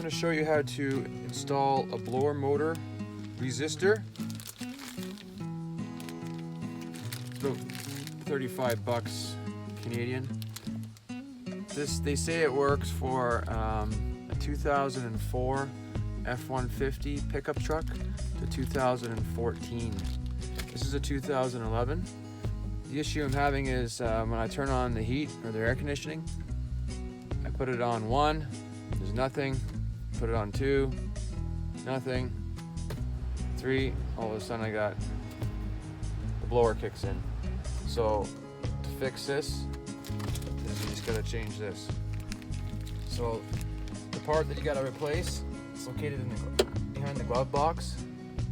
going to show you how to install a blower motor resistor. It's about 35 bucks Canadian. They say it works for a 2004 F-150 pickup truck to 2014. This is a 2011. The issue I'm having is when I turn on the heat or the air conditioning, I put it on 1, there's nothing. Put it on 2, nothing. 3, all of a sudden I got the blower kicks in. So to fix this, you just gotta change this. So the part that you gotta replace is located behind the glove box.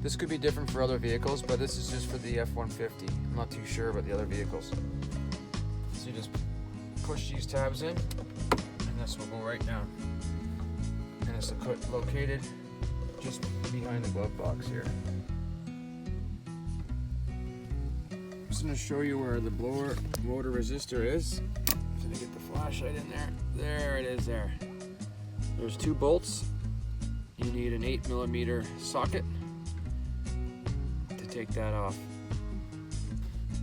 This could be different for other vehicles, but this is just for the F-150. I'm not too sure about the other vehicles. So you just push these tabs in, and this will go right down. And it's located just behind the glove box here. I'm just going to show you where the blower motor resistor is. I'm going to get the flashlight in there. There it is there. There's 2 bolts. You need an 8mm socket to take that off.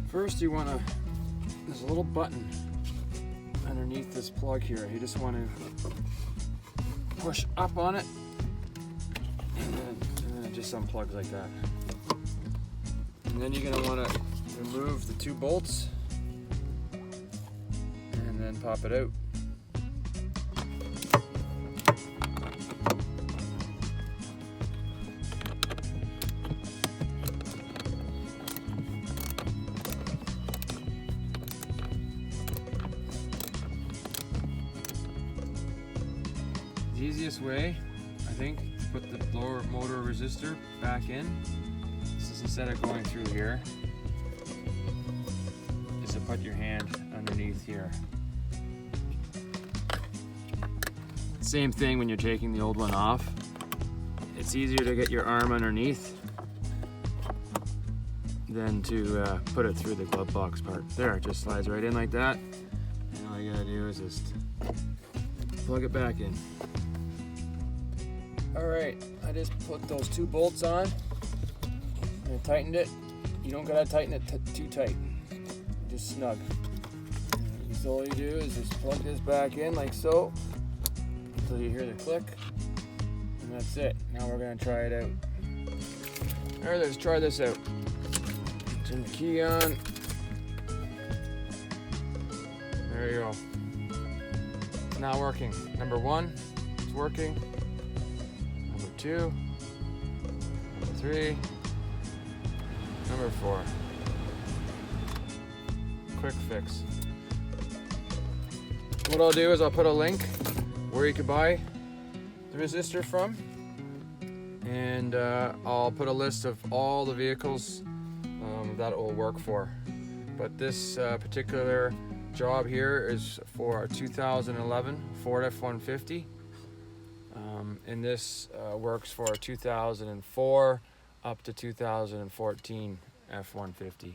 First you want to, there's a little button underneath this plug here. You just want to push up on it, and then it just unplugs like that. And then you're going to want to remove the 2 bolts and then pop it out. The easiest way, I think, to put the blower motor resistor back in, this is instead of going through here, is to put your hand underneath here. Same thing when you're taking the old one off. It's easier to get your arm underneath than to put it through the glove box part. There, it just slides right in like that. And all you gotta do is just plug it back in. Alright, I just put those 2 bolts on and I tightened it. You don't gotta tighten it too tight, just snug. And so all you do is just plug this back in like so until you hear the click, and that's it. Now we're gonna try it out. Alright, let's try this out. Turn the key on. There you go. It's now working. Number 1, it's working. Number 2, number 3, number 4. Quick fix. What I'll do is I'll put a link where you can buy the resistor from, and I'll put a list of all the vehicles that it will work for. But this particular job here is for a 2011 Ford F-150. And this works for 2004 up to 2014 F-150.